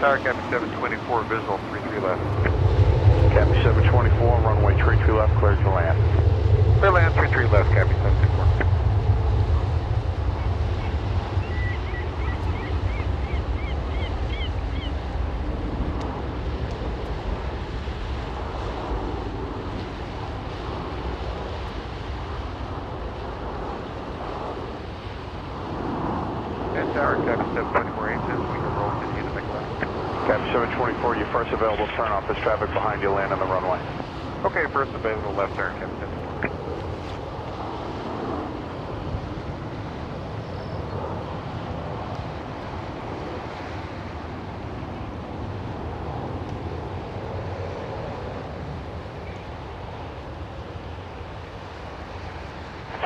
Tower, Cappy 724, visual 33 left. Cappy 724, runway 33 left, cleared to land. Clear land 33 left, Cappy 724. Tower, Cappy 724, ATC, we can roll to the end of the left. Cappy 724, your first available turn off as traffic behind you land on the runway. Okay, first available left turn, Cappy 724.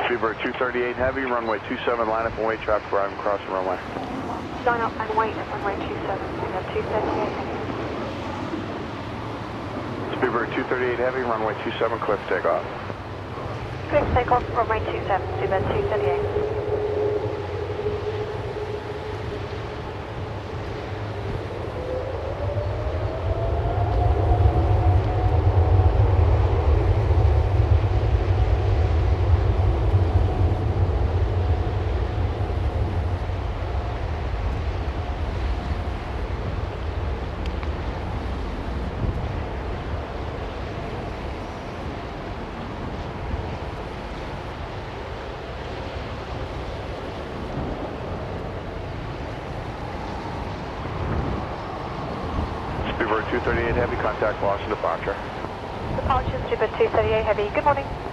Speedbird 238 Heavy, runway 27, line up and wait, traffic arriving across the runway. Line up and wait at runway 27, we have 238. Speedbird 238 Heavy, runway 27, clear for takeoff. Clear for takeoff, runway 27, Speedbird 238. Speedbird 238 Heavy, contact loss and departure. Departure, Speedbird 238 Heavy, good morning.